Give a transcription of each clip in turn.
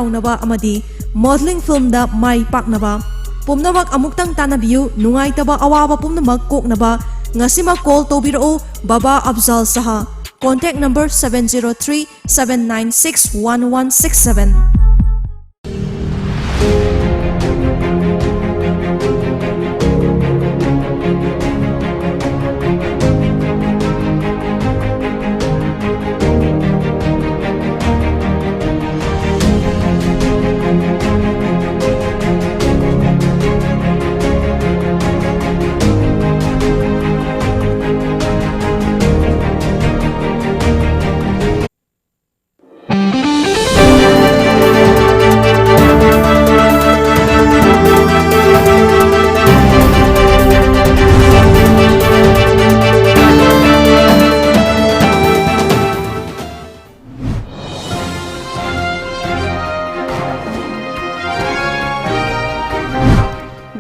yaunaba amadi modeling film da mai paknaba pumnamak amuktang tanabiu nungaitaba awaba pumnamak koknaba ngasima call tobiro Baba Afzal Saha. Contact number 703-796-1167.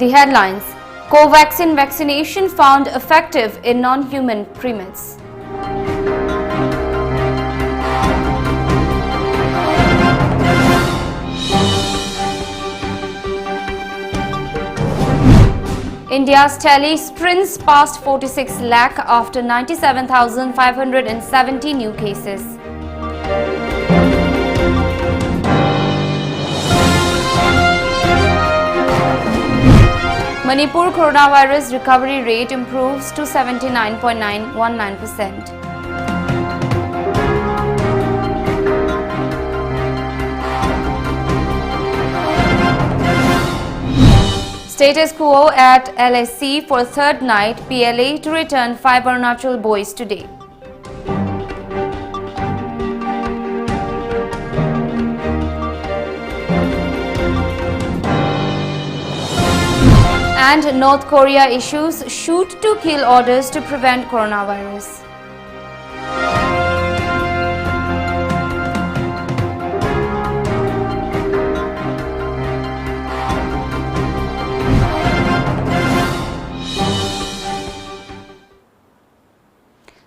The headlines: Covaxin vaccination found effective in non-human primates. India's tally sprints past 46 lakh after 97,570 new cases. Manipur coronavirus recovery rate improves to 79.919%. Status quo at LSC for third night, PLA to return 5 Arunachal boys today. And North Korea issues shoot to kill orders to prevent coronavirus.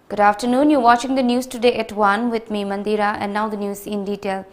Good afternoon, you're watching the news today at 1 with me Mandira, and now the news in detail.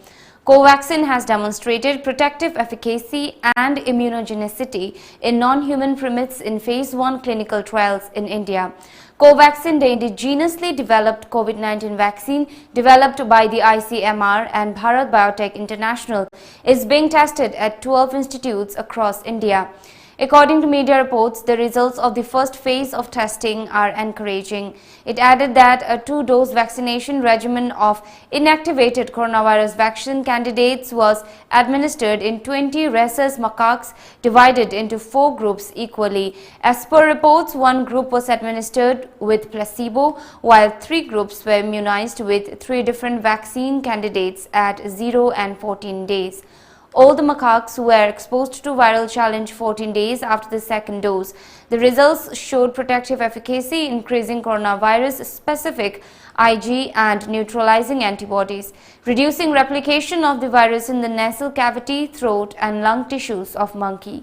Covaxin has demonstrated protective efficacy and immunogenicity in non-human primates in phase 1 clinical trials in India. Covaxin, the indigenously developed COVID-19 vaccine developed by the ICMR and Bharat Biotech International, is being tested at 12 institutes across India. According to media reports, the results of the first phase of testing are encouraging. It added that a 2-dose vaccination regimen of inactivated coronavirus vaccine candidates was administered in 20 rhesus macaques divided into 4 groups equally. As per reports, 1 group was administered with placebo, while 3 groups were immunized with 3 different vaccine candidates at 0 and 14 days. All the macaques were exposed to viral challenge 14 days after the second dose. The results showed protective efficacy, increasing coronavirus specific Ig and neutralizing antibodies, reducing replication of the virus in the nasal cavity, throat and lung tissues of monkey.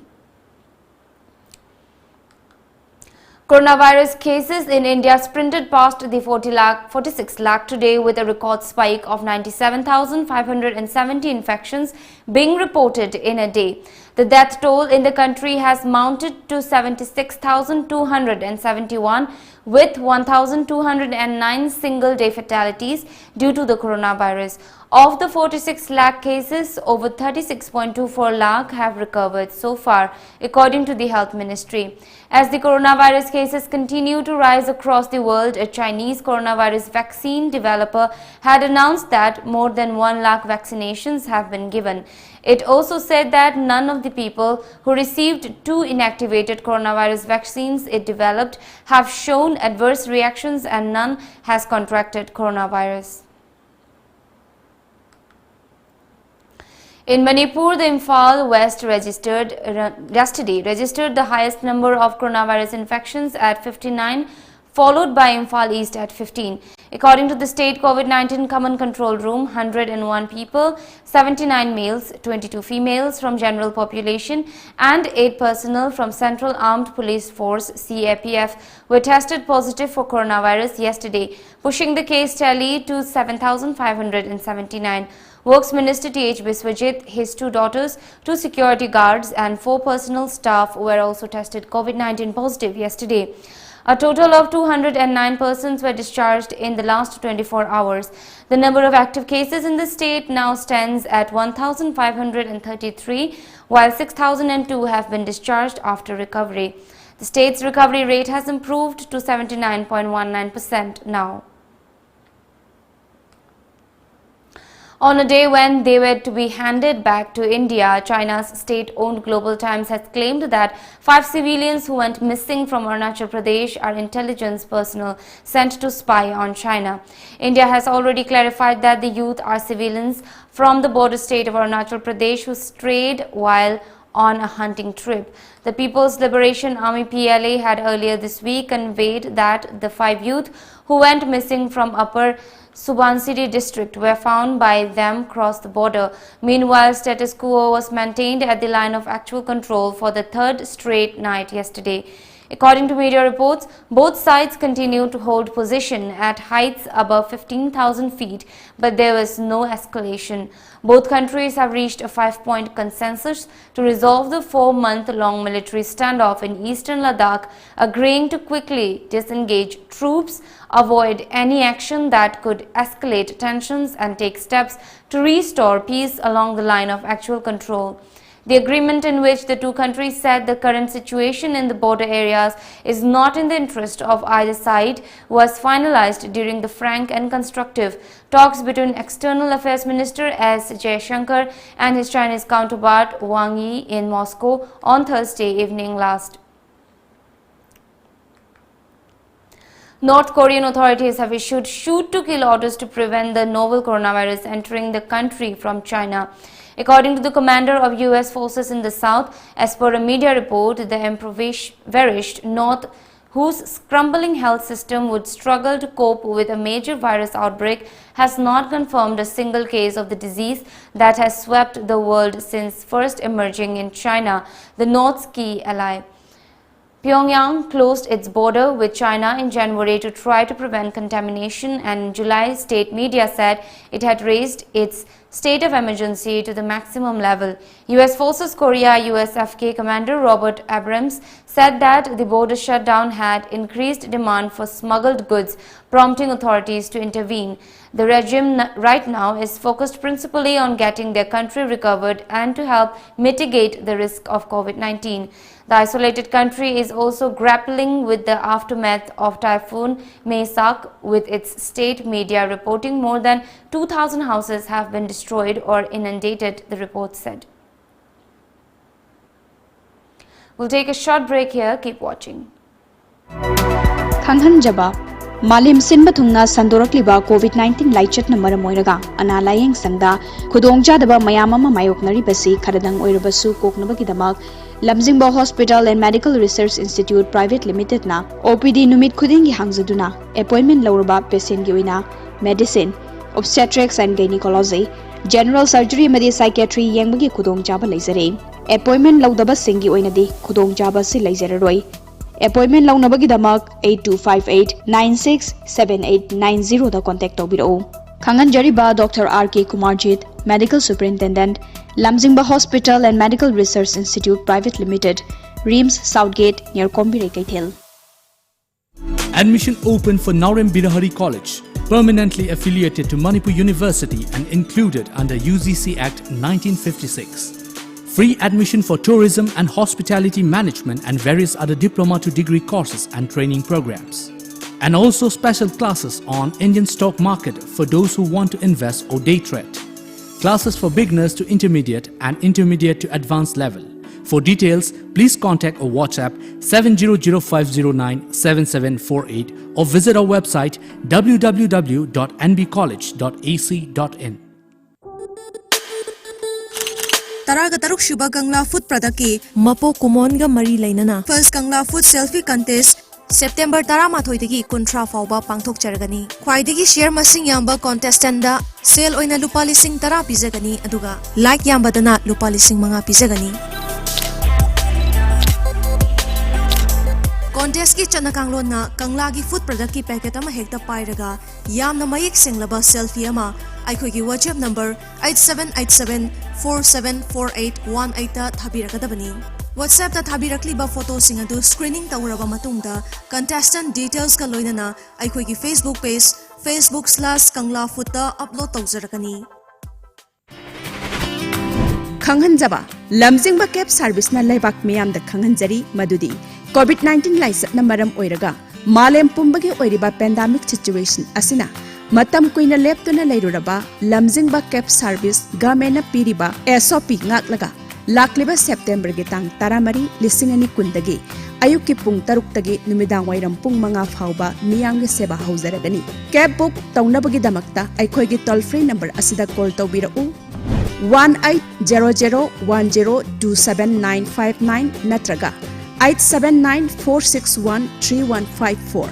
Coronavirus cases in India sprinted past the 46 lakh today, with a record spike of 97,570 infections being reported in a day. The death toll in the country has mounted to 76,271, with 1,209 single-day fatalities due to the coronavirus. Of the 46 lakh cases, over 36.24 lakh have recovered so far, according to the Health Ministry. As the coronavirus cases continue to rise across the world, a Chinese coronavirus vaccine developer had announced that more than 1 lakh vaccinations have been given. It also said that none of the people who received 2 inactivated coronavirus vaccines it developed have shown adverse reactions, and none has contracted coronavirus. In Manipur, the Imphal West yesterday registered the highest number of coronavirus infections at 59, followed by Imphal East at 15. According to the state COVID-19 Command Control Room, 101 people, 79 males, 22 females from general population and 8 personnel from Central Armed Police Force CAPF were tested positive for coronavirus yesterday, pushing the case tally to 7,579. Works Minister T.H. Biswajit, his 2 daughters, 2 security guards and 4 personal staff were also tested COVID-19 positive yesterday. A total of 209 persons were discharged in the last 24 hours. The number of active cases in the state now stands at 1,533, while 6,002 have been discharged after recovery. The state's recovery rate has improved to 79.19% now. On a day when they were to be handed back to India, China's state-owned Global Times has claimed that 5 civilians who went missing from Arunachal Pradesh are intelligence personnel sent to spy on China. India has already clarified that the youth are civilians from the border state of Arunachal Pradesh who strayed while on a hunting trip. The People's Liberation Army PLA had earlier this week conveyed that the 5 youth who went missing from Upper Subansiri district were found by them across the border. Meanwhile, status quo was maintained at the line of actual control for the 3rd straight night yesterday. According to media reports, both sides continue to hold position at heights above 15,000 feet, but there was no escalation. Both countries have reached a 5-point consensus to resolve the 4-month-long military standoff in eastern Ladakh, agreeing to quickly disengage troops, avoid any action that could escalate tensions, and take steps to restore peace along the line of actual control. The agreement, in which the 2 countries said the current situation in the border areas is not in the interest of either side, was finalized during the frank and constructive talks between External Affairs Minister S. Jaishankar and his Chinese counterpart Wang Yi in Moscow on Thursday evening last. North Korean authorities have issued shoot-to-kill orders to prevent the novel coronavirus entering the country from China. According to the commander of U.S. forces in the south, as per a media report, the impoverished North, whose crumbling health system would struggle to cope with a major virus outbreak, has not confirmed a single case of the disease that has swept the world since first emerging in China, the North's key ally. Pyongyang closed its border with China in January to try to prevent contamination, and in July, state media said it had raised its state of emergency to the maximum level. U.S. Forces Korea USFK Commander Robert Abrams said that the border shutdown had increased demand for smuggled goods, prompting authorities to intervene. The regime right now is focused principally on getting their country recovered and to help mitigate the risk of COVID-19. The isolated country is also grappling with the aftermath of Typhoon Maisak, with its state media reporting more than 2,000 houses have been destroyed or inundated, the report said. We'll take a short break here. Keep watching. Khanghanjaba Malim Sinba Thungna Sandorakliba COVID-19 Laichatna Maramoiraga Ana Layeng Sangda Khudongjadaba Mayamama Mayoknari Basi Kharadang Oirabasu Koknabagidamak Lamjingba Hospital and Medical Research Institute Private Limited na OPD Numit Khudingi Hangzaduna Appointment Lauraba Patient Gioina Medicine, Obstetrics and Gynecology, General Surgery Madi Psychiatry Yangbagi Khudongjaba Laizare. Appointment Laudaba Singi Oinadi Khudongjaba Si Laizararoi. Appointment Launabagidamak 8258-967890 da contact Tobiro. Khanganjariba Dr. R.K. Kumarjit, Medical Superintendent, Lamjingba Hospital and Medical Research Institute Private Limited, Reams, Southgate, near Kombire Kaithel. Admission open for Naurem Birahari College, permanently affiliated to Manipur University and included under UGC Act 1956. Free admission for tourism and hospitality management and various other diploma to degree courses and training programs. And also special classes on Indian stock market for those who want to invest or day trade. Classes for beginners to intermediate and intermediate to advanced level. For details, please contact or WhatsApp 7005097748 or visit our website www.nbcollege.ac.in. Taraga Taruk Shuba Kangla Food Product Mapo Kumonga Mari Lainana First Kangla Food Selfie Contest September Taramathoidagi Kuntra Fauba Pangthok Chargani Khwaidagi Share Masing Yamba Contestant da Sale Oina Lupa Lising Tara Pizagani Aduga Like Yambadana Lupa Lising Manga Pizagani Contest ki Chanakanglon na Kanglagi Food Product ki packet ama hekta pairaga Yamna Mayik Singlaba Selfie ama ꯑꯩꯈꯣꯏꯒꯤ WhatsApp number 8787474818 ꯇ ꯊꯥꯕꯤꯔꯛꯀꯗꯕꯅꯤ WhatsApp ꯇ ꯊꯥꯕꯤꯔꯛꯂꯤꯕ ꯐꯣꯇꯣꯁꯤꯡ ꯑꯗꯨ screening ꯇꯧꯔꯕ ꯃꯇꯨꯡꯗ contestant details ꯀ ꯂꯣꯏꯅꯅ ꯑꯩꯈꯣꯏꯒꯤ Facebook page facebook/kanglafood ꯇ ꯑꯞꯂꯣꯗ ꯇꯧꯖꯔꯛꯀꯅꯤ खंगहनजबा लमजिंगबा कैब सर्विसना लेबाक मियामदा खंगहनजरी मदुदी कोविड-19 लाइसटना मरम ओइरगा मालेम पुंबगे ओइरिबा पेंडेमिक सिचुएशन असिना मतम कुइना लेप्तुना लेरुरबा लमजिंगबा कैब सर्विस गवर्नमेंटना पीरिबा SOP ngakलागा लाक्लिबा सेप्टेम्बर गे तांग 13 2020 दगी अयुक की पुंग 6 तगी नुमिदांग वाइरम पुंग 5 फाउबा मियांग सेवा हौजरगनी कैब बुक तौनबगी दमक्ता अखोइगी टोल फ्री नंबर असिदा कॉल तौबिरउ 1800102795 नत्रगा 8794613154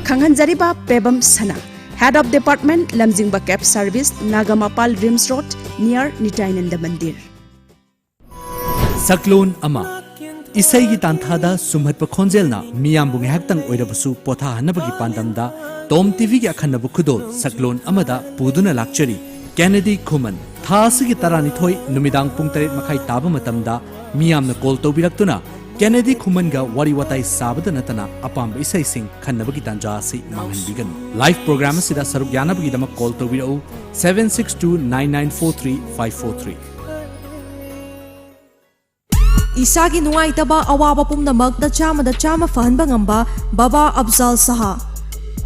खंगहनजरीबा Pebam Sana head of department लमजिंगबा cab service Nagamapal RIMS road near Nitainand Mandir Saklon ama isai gi tanthada sumhatpa khonjelna miyambu nghaktang oirabasu potha hanabagi pandamda Tom TV gi akhannabu khudol saklon amada puduna lakchari Kennedy Khuman thasi gi tarani thoi numidang pung 3 makhai taba matamda miyamna call tobiraktuna Kennedy Khuman ga wari watai sabada natana apam isai sing khannabagi tanja si manghanbigan live program sida saruk yanabagi dama call tobirau 7629943543 Isagi nungaitaba awaba pumnamak da chama fahanba ngamba Baba Afzal Saha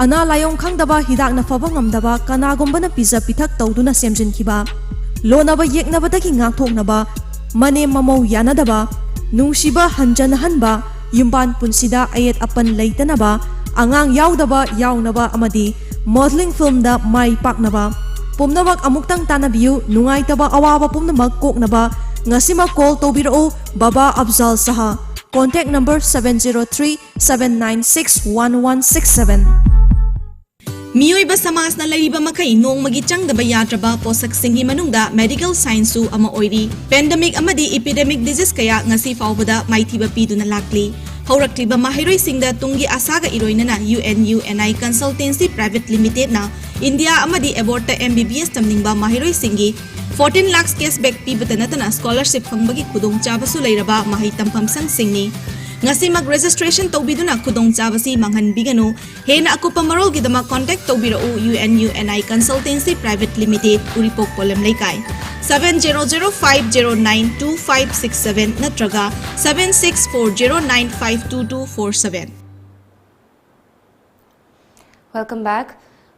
Ana layong khangdaba hidak na faba ngamdaba kanagomba na pizza pithak tawduna semjinkiba lonaba yeknaba dagi ngakthoknaba mane mamau yanadaba nungsiba hanba yumban punsida ayet apan leitanaba angang yaudaba yaunaba amadi modeling film da mai paknaba pumnamak amuktang tanabiu nungaitaba awaba pumnamak koknaba ngasima call tobirao Baba Afzal Saha contact number 703-796-1167 मियोइबा समाजना लरिबा मखै नोंमगी चंगदबा यात्रबा पोसकसिंगी मनुंगदा medical साइंसु अमा ओइरी पेंडेमिक अमदी एपिडेमिक डिजीज कया ngasi फाउबदा माइथिबा पीदुना लाक्ली हौरक्तिबा माहिरोइ सिंगदा तुंगी आसागा इरोइनना UNUNI कंसल्टेंसी प्राइवेट लिमिटेड ना इंडिया अमदी एबोर्ड MBBS तमनिंगबा माहिरोइ सिंगी 14 लाख कैशबैक पीबता नतना स्कॉलरशिप फंगबगी खुदोंग चाबसु लैरबा माहि तंफम संगसिंगनी ngasimak registration tawbiduna khudong chabasi manghanbiganu hena akupa marolgidama contact tawbirau UNUNI consultancy private limited uripok polem laikai 7005092567 natraga 7640952247 Welcome back.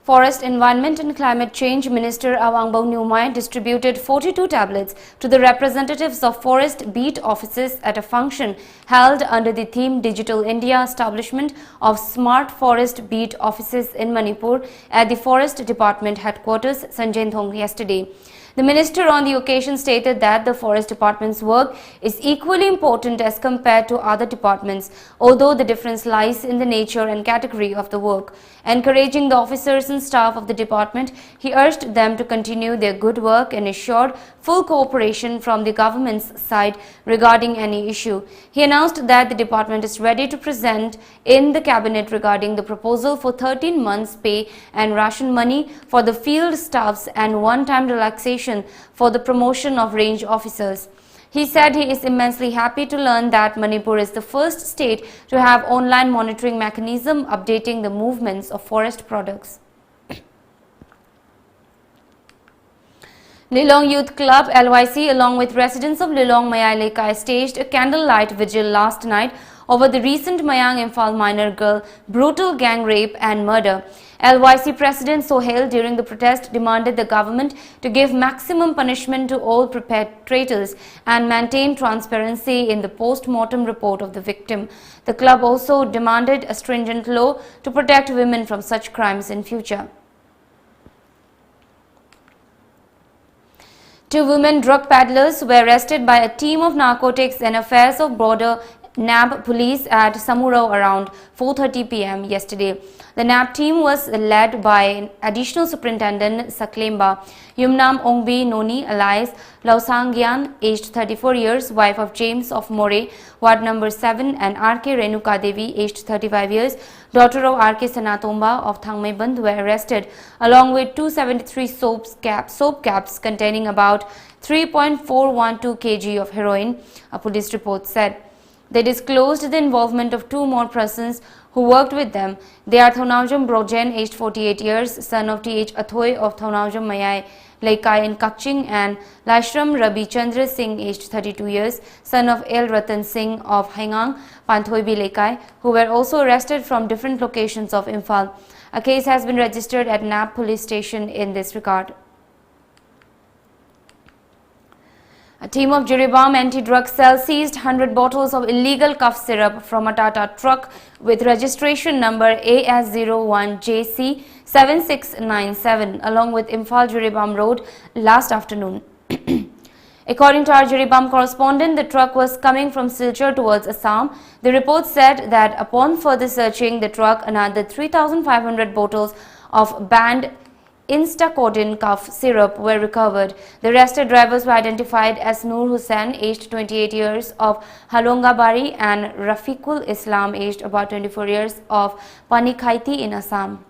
Forest, Environment and Climate Change Minister Awangbo Nyumai distributed 42 tablets to the representatives of forest beat offices at a function held under the theme Digital India Establishment of Smart Forest Beat Offices in Manipur at the Forest Department headquarters, Sanjainthong, yesterday. The minister on the occasion stated that the forest department's work is equally important as compared to other departments, although the difference lies in the nature and category of the work. Encouraging the officers and staff of the department, he urged them to continue their good work and assured full cooperation from the government's side regarding any issue. He announced that the department is ready to present in the cabinet regarding the proposal for 13 months pay and ration money for the field staffs and one-time relaxation for the promotion of range officers. He said he is immensely happy to learn that Manipur is the first state to have online monitoring mechanism updating the movements of forest products. Lilong Youth Club LYC along with residents of Lilong Mayai Lekai staged a candlelight vigil last night over the recent Mayang Imphal minor girl brutal gang rape and murder. LYC President Sohail during the protest demanded the government to give maximum punishment to all perpetrators and maintain transparency in the post-mortem report of the victim. The club also demanded a stringent law to protect women from such crimes in future. 2 women drug peddlers were arrested by a team of narcotics and affairs of border NAB police at Samurao around 4:30 p.m. yesterday. The NAB team was led by Additional Superintendent Saklemba Yumnam Ongbi Noni alias Lausangyan, aged 34 years, wife of James of More, Ward number 7, and RK Renuka Devi, aged 35 years, daughter of RK Sanatomba of Thangmeiband, were arrested along with 273 soap caps containing about 3.412 kg of heroin, a police report said. They disclosed the involvement of two more persons who worked with them. They are Thaunaujam Brojen, aged 48 years, son of T.H. Athoy of Thaunaujam Mayai Laikai in Kakching, and Lashram Rabi Chandra Singh, aged 32 years, son of El Ratan Singh of Haingang, Panthoibi Laikai, who were also arrested from different locations of Imphal. A case has been registered at NAB police station in this regard. A team of Jiribam anti-drug cell seized 100 bottles of illegal cough syrup from a Tata truck with registration number AS01JC7697 along with Imphal Jiribam Road last afternoon. According to our Jiribam correspondent, the truck was coming from Silchar towards Assam. The report said that upon further searching the truck, another 3,500 bottles of banned Instacodin cough syrup were recovered. The arrested drivers were identified as Noor Hussain, aged 28 years, of Halongabari, and Rafiqul Islam, aged about 24 years, of Panikhaiti in Assam.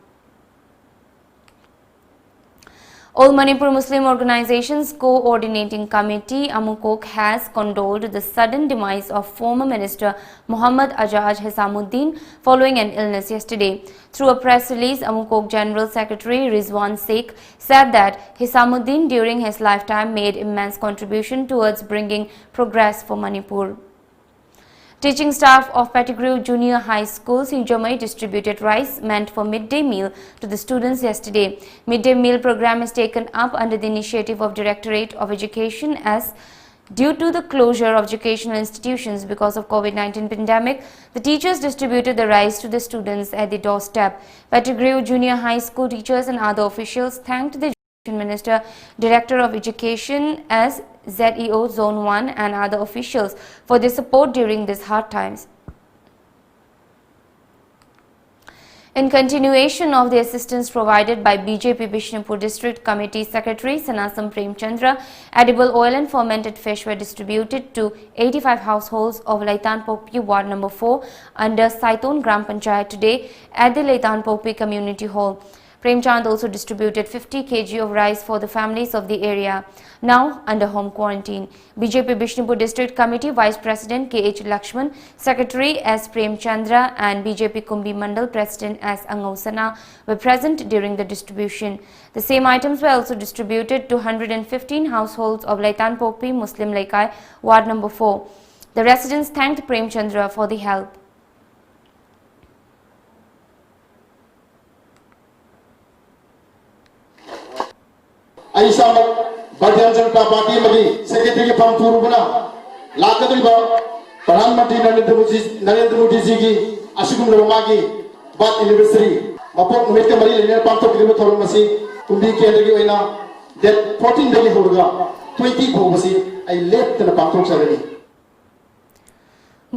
All Manipur Muslim Organizations Coordinating Committee Amukok has condoled the sudden demise of former Minister Muhammad Ajaj Hisamuddin following an illness yesterday. Through a press release, Amukok General Secretary Rizwan Sheikh said that Hisamuddin during his lifetime made immense contribution towards bringing progress for Manipur. Teaching staff of Pettigrew Junior High School, Sinjomai, distributed rice meant for midday meal to the students yesterday. Midday meal program is taken up under the initiative of Directorate of Education as due to the closure of educational institutions because of COVID-19 pandemic, the teachers distributed the rice to the students at the doorstep. Pettigrew Junior High School teachers and other officials thanked the Minister, Director of Education as ZEO Zone 1 and other officials for their support during these hard times. In continuation of the assistance provided by BJP Bishnupur District Committee Secretary Sanasam Premchandra, edible oil and fermented fish were distributed to 85 households of Laitan Pokpi Ward number 4 under Saiton Gram Panchayat today at the Laitan Pokpi Community Hall. Premchand also distributed 50 kg of rice for the families of the area, now under home quarantine. BJP Bishnupur District Committee Vice President K.H. Lakshman, Secretary S. Premchandra and BJP Kumbi Mandal President S. Angausana were present during the distribution. The same items were also distributed to 115 households of Laitan Pokpi Muslim Laikai, Ward number 4. The residents thanked Premchandra for the help. Aisa Bharatiya Janata Party magi secretary ke pam purubana lakadriba Pradhan Mantri Narendra Modi ji ki ashigum ramagi bat anniversary mapok numit ke mari lene pam to kiriba thorum masi tumbi kendra gi oina that 14 dagi horga 20 phobasi ai left na pam thok sarani.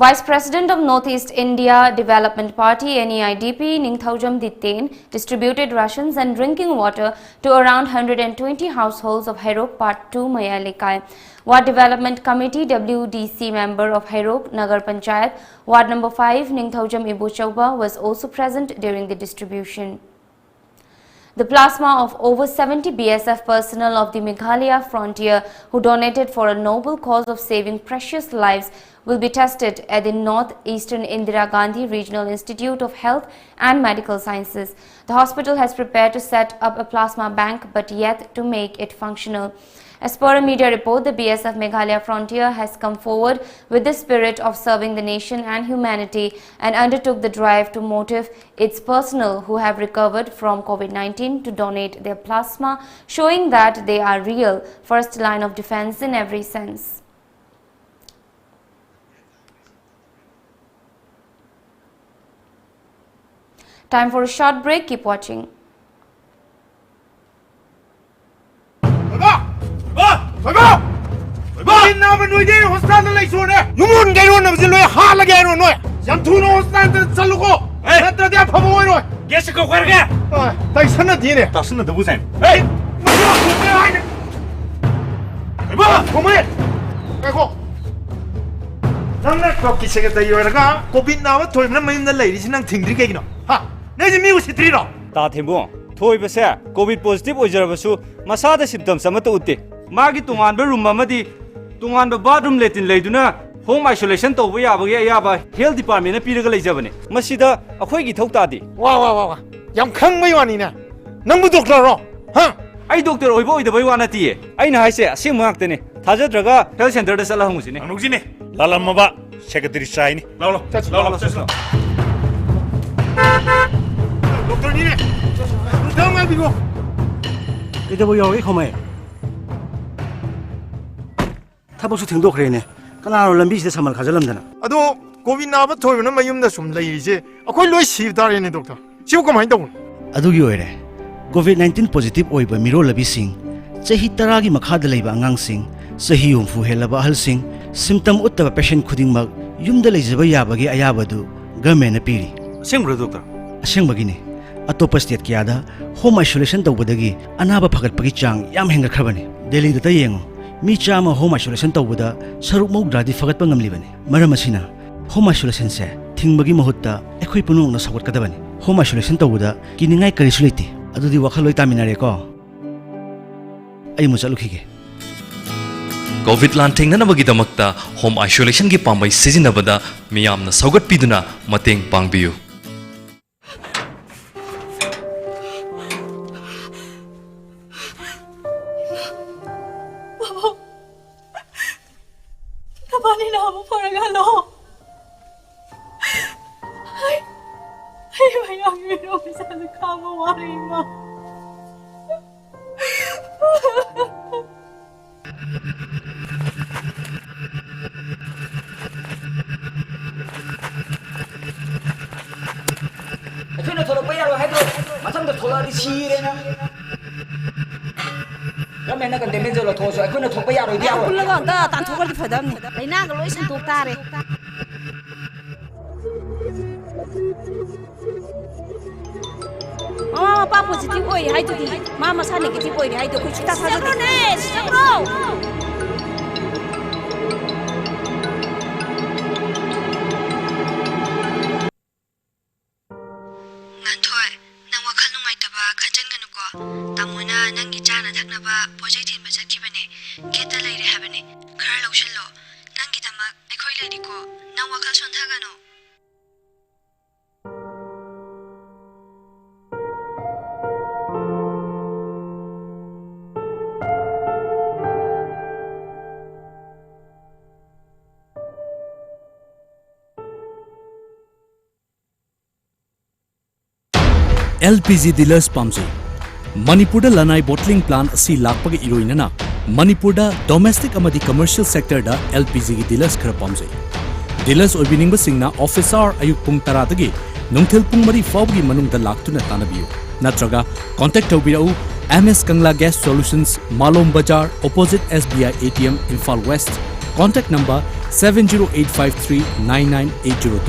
Vice President of Northeast India Development Party NEIDP Ningthaujam Dittain distributed rations and drinking water to around 120 households of Hairok Part 2 Mayalekai. Ward Development Committee WDC member of Hairok Nagar Panchayat Ward number 5 Ningthaujam Ibu Chauba was also present during the distribution. The plasma of over 70 BSF personnel of the Meghalaya frontier who donated for a noble cause of saving precious lives will be tested at the North-Eastern Indira Gandhi Regional Institute of Health and Medical Sciences. The hospital has prepared to set up a plasma bank but yet to make it functional. As per a media report, the BSF Meghalaya frontier has come forward with the spirit of serving the nation and humanity and undertook the drive to motivate its personnel who have recovered from COVID-19 to donate their plasma, showing that they are real first line of defense in every sense. Time for a short break. Keep watching. नाम नोइदे hospital में लेसोने नुमुन गैरो नमजे लोय हाल गैरो नोय यम थुनो hospital चलुको नत्र दे फबो ओइरो guess को करगे तैसन दिने तसन दबु छैन ए बा कोमे एगो नंगना को किसेगे तै योरगा कोविड नाम थोइमना मयिमना लैरिसि नंग थिंग्री कैगिनो हा नेजि मिउ सित्रिनो ता थेंबो थोइ बसे कोविड पॉजिटिव ओइजरबसु मसादा सिम्पटम्स अमत उते मागी तुंगानबे रूम अमदी तुंगानबे बाथरूम लेटिन लेदुना होम आइसोलेशन तौबा याबगे याबा हेल्थ डिपार्टमेंट ना पिरगा लेजबने मसिदा अखोइगी थौतादी वा वा वा यम खंगबै वानिना नंगबु डॉक्टर रो हा आई डॉक्टर ओइबो ओइदबई वा नतिए आइना हाइसे असेंग माक्तने थाजद्रगा हेल्थ सेंटर दा चला हंगुसिने अनुजिने लालमबा सेक्रेटरी चाइनी लाव डॉक्टर नीने रुदाव मा बिगो इदबो यावै खमै थाबसु थेंदोखरेने कनारो लंबीसिदा समल खाजलमदना अदो कोविड नाबा थोइबना मयुमदा सुम लैरिसे अखोइ लोइ सिब तारेने डॉक्टर सिउ कमाइ तौन अदुगी ओइरे कोविड-19 पॉजिटिव ओइबा मिरो लबिसिंग चही 10 गी मखादा लैबा अंगांसिंग चही 30 हेलबा अहलसिंग सिम्पटम उत्तबा पेशेंट खुदिंगमक युमदा लैजबा याबगे अयाबदु गवर्नमेंट पीरी असेंब्रो डॉक्टर असेंबगिने अतोप स्टेट कियादा होम आइसोलेशन तौबदगी अनाबा फगटपगी चांग याम हेंगखरबने दिल्ली दा येंगो मी चामा होम आइसोलेशन तौबदा सरुक मौद्रादी फगटपा ngamlibane मरम असिना होम आइसोलेशन से थिंगबगी महत्ता एखोइ पुनुंगना सगटकदबने होम आइसोलेशन तौबदा किनिंगाय करिसु लेते अदुदी वखलोय तामिनारे को आई मुचलुखिगे कोविड लांथेंग नबगीदमक्ता होम आइसोलेशन की पांबई सिजिनबदा मियामना सौगटपीदुना मतेंग पांगबियु Nabani na mo paragalo. Ay mayang yun sa kamo wari mo. Ito na tolo pa yaro hydro. Masam da thola ri sire na. Ramen na kan demen jolo thoso. Ito na thopa yaro diawo. Kulla ga da tan thokar di phadam ni. Laina ga loi sin tok tare. Oh, pa positive oi hai tu di. Mama sa negative oi hai tu khoi chita sa jo. Ne, sabro. Nganthoi, nang wakhal nungai taba khanjan ganuko. Tamuna nangi chana thaknaba pojai thinba chakhibane. Geta leire habane. Khara lawshallo. Nangi damak ekhoi leiriko. Nang wakhal sontha gano. LPG dealers pamjai Manipur lanai bottling plant asi lakpagi iroinana Manipur domestic amadi commercial sector da LPG gi dealers khara pamjai dealers oibining ba singna officer ayuk pung 10 dagi nungthil pung 3 fawgi manung da laktuna tanabiu natraga contact tawbirau MS Kangla Gas Solutions Malom Bazaar opposite SBI ATM Imphal West contact number 7085399802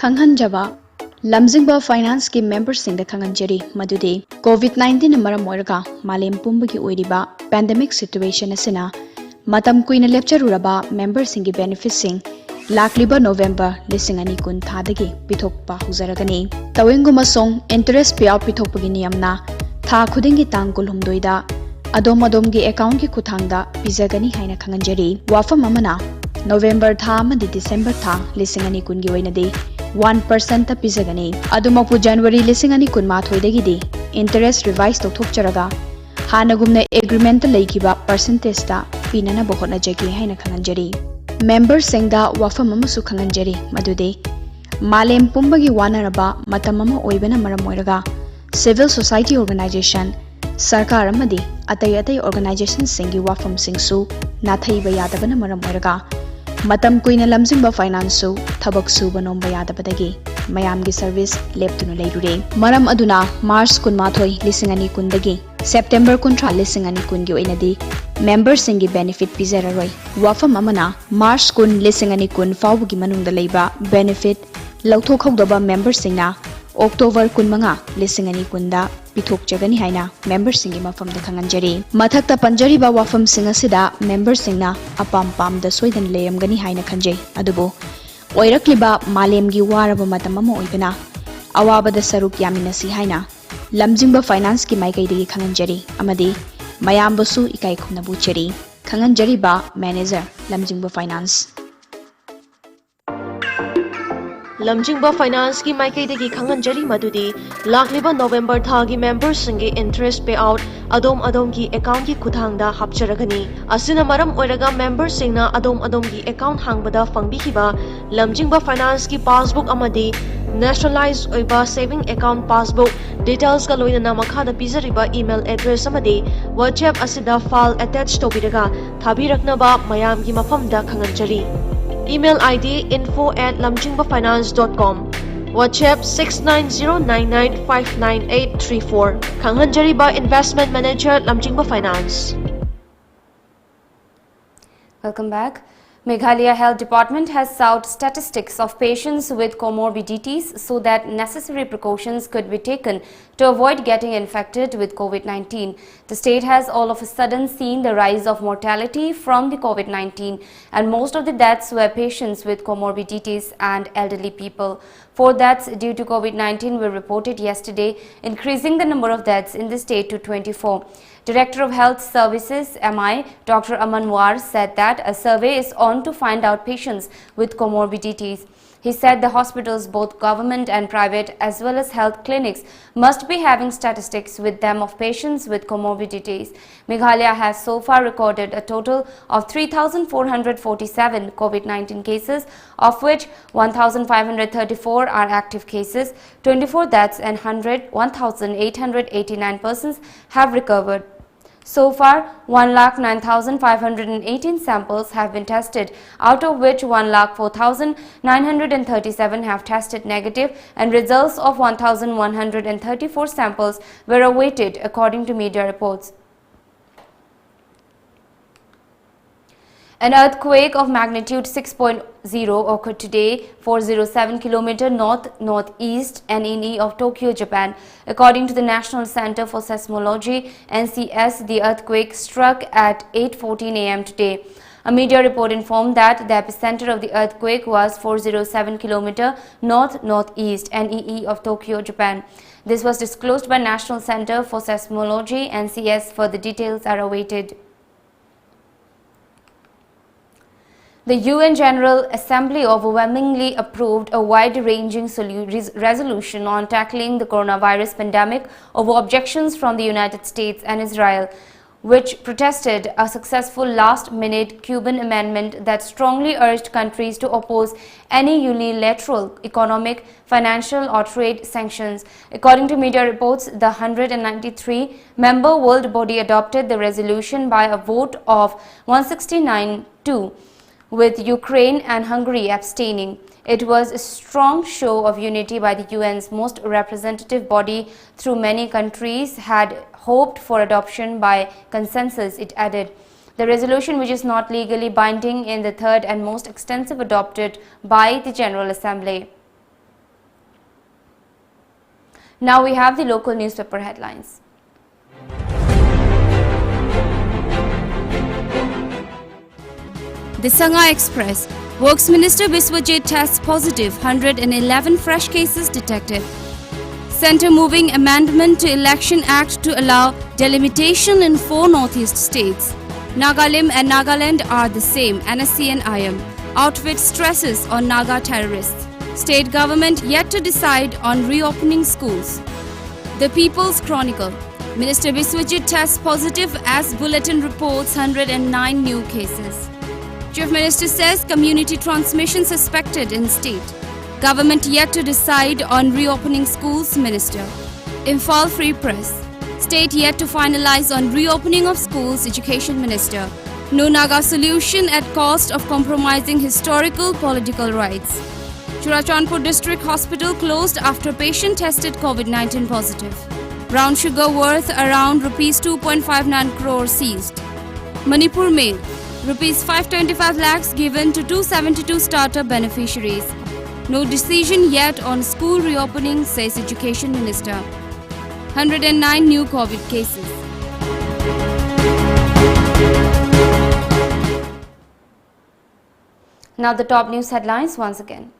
खंगहनजबा लमजिंगबा finance की members Singh the खंगनजरी मदुदे कोविड-19 मरम ओइरगा मालेम पुंबगी ओइरिबा pandemic situation असिना मतम कुइन लेप्चरुरबा members सिंग की benefit सिंग लाकलिबा नवंबर 2020 थादगी पिथोकपा हुजरगनी तवेंगुमा song interest payout पिथोकपगी नियमना था खुदिंगी तांग कुलहुमदोइदा अदोम अदोमगी account की खुथांगदा पिजगनी हाइना खंगनजरी वाफम अमना नवंबर था अमदि दिसंबर था 2020 की ओइनदे 1% पिजगनी अदुमकु जनवरी 2019 इंटरेस्ट रिवाइज तौथोकचरगा हानगुमने एग्रीमेंट लेखिबा परसेंटेज ता पिनना बहोनजगी हैना खंगनजरी मेंबर सिंगदा वाफम अमसु खंगनजरी मदुदे मालेम पुंबगी वानरबा मतम अमा ओइबना मरम ओइरगा सिविल सोसाइटी ऑर्गेनाइजेशन सरकार अमदी अतै अतै ऑर्गेनाइजेशन सिंगी वाफम सिंगसु नाथैबा यादबना मरम ओइरगा मतम कुइन लमजिंबा फाइनेंसु थबक सुबा नोंबा यादबदगी मयामगी सर्विस लेप्तुनु लेरुरे मरम अदुना मार्च 18 2020 दगी सेप्टेम्बर 19 2020 गी ओइनदी membersingi benefit pizararoi. Wafam amana March kun lisingani kun fawgi manungda leiba benefit lauthokhodaba membersingna October kun manga lisingani kunda pithok jagani haina membersingi mafam da khanganjari. Mathakta panjari ba wafam singasida membersingna apam pam da soidan leyamgani haina khanjai. Adubo oirakliba malemgi waraba matamama oibana awabada saruk yaminasi haina lamjingba finance ki maikaidagi khanganjari amadi mayambasu ikai khumnabu cheri khanganjari ba manager lamjingba finance lamjingba finance ki maikaidagi khanganjari madudi lakliba November thagi members singi interest payout adom ki account ki khuthangda hapcharagani asina maram oiraga members singna adom ki account hangbada fangbikiba lamjingba finance ki passbook amadi nationalized oiba saving account passbook details ka loina makhada pizariba email address amadi WhatsApp asida file attached tobiraga thabiraknaba mayam gi mafamda khanganjari. Email ID info@lamjingbafinance.com. WhatsApp 6909959834. Kanghanjari ba Investment Manager Lamjingba Finance. Welcome back. Meghalaya Health Department has sought statistics of patients with comorbidities so that necessary precautions could be taken to avoid getting infected with COVID-19. The state has all of a sudden seen the rise of mortality from the COVID-19, and most of the deaths were patients with comorbidities and elderly people. 4 deaths due to COVID-19 were reported yesterday, increasing the number of deaths in the state to 24. Director of Health Services, MI, Dr. Amanwar, said that a survey is on to find out patients with comorbidities. He said the hospitals, both government and private, as well as health clinics, must be having statistics with them of patients with comorbidities. Meghalaya has so far recorded a total of 3,447 COVID-19 cases, of which 1,534 are active cases, 24 deaths and 1,889 persons have recovered. So far, 1,09,518 samples have been tested, out of which 1,04,937 have tested negative, and results of 1,134 samples were awaited, according to media reports. An earthquake of magnitude 6.0 occurred today, 407 km north-northeast NE of Tokyo, Japan. According to the National Center for Seismology, NCS, the earthquake struck at 8:14 a.m. today. A media report informed that the epicenter of the earthquake was 407 km north-northeast NE of Tokyo, Japan. This was disclosed by National Center for Seismology, NCS. Further details are awaited. The UN General Assembly overwhelmingly approved a wide-ranging resolution on tackling the coronavirus pandemic over objections from the United States and Israel, which protested a successful last-minute Cuban amendment that strongly urged countries to oppose any unilateral economic, financial or trade sanctions. According to media reports, the 193-member world body adopted the resolution by a vote of 169-2. with Ukraine and Hungary abstaining. It was a strong show of unity by the UN's most representative body. Through many countries had hoped for adoption by consensus, it added. The resolution, which is not legally binding, in the third and most extensive adopted by the General Assembly. Now we have the local newspaper headlines. The Sangha Express. Works Minister Biswajit tests positive, 111 fresh cases detected. Centre moving amendment to Election Act to allow delimitation in 4 northeast states. Nagalim and Nagaland are the same, NSC and IM. Outfit stresses on Naga terrorists. State government yet to decide on reopening schools. The People's Chronicle. Minister Biswajit tests positive as bulletin reports 109 new cases. Chief Minister says community transmission suspected in state. Government yet to decide on reopening schools, Minister. Imphal Free Press. State yet to finalize on reopening of schools, Education Minister. No Naga solution at cost of compromising historical political rights. Churachandpur District Hospital closed after patient tested COVID-19 positive. Brown sugar worth around Rs 2.59 crore seized. Manipur Mail. Rupees 525 lakhs given to 272 startup beneficiaries. No decision yet on school reopening, says Education Minister. 109 new COVID cases. Now the top news headlines once again.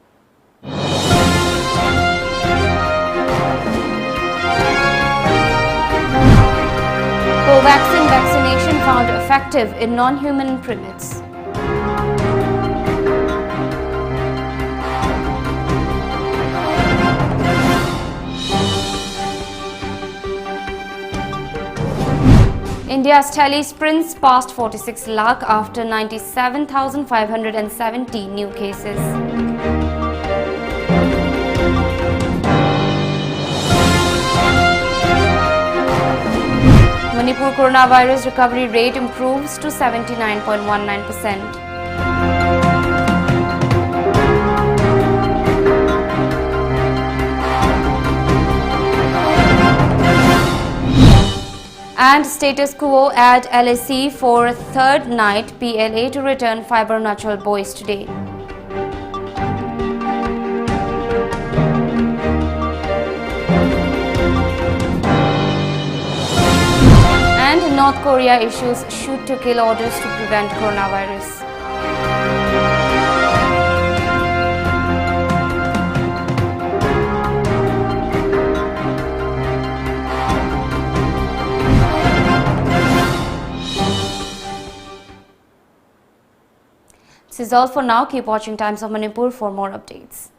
Covaxin vaccination found effective in non-human primates. India's tele sprints passed 46 lakh after 97,570 new cases. Manipur coronavirus recovery rate improves to 79.19%. And status quo at LAC for third night, PLA to return fiber natural boys today. And North Korea issues shoot to kill orders to prevent coronavirus. This is all for now. Keep watching Times of Manipur for more updates.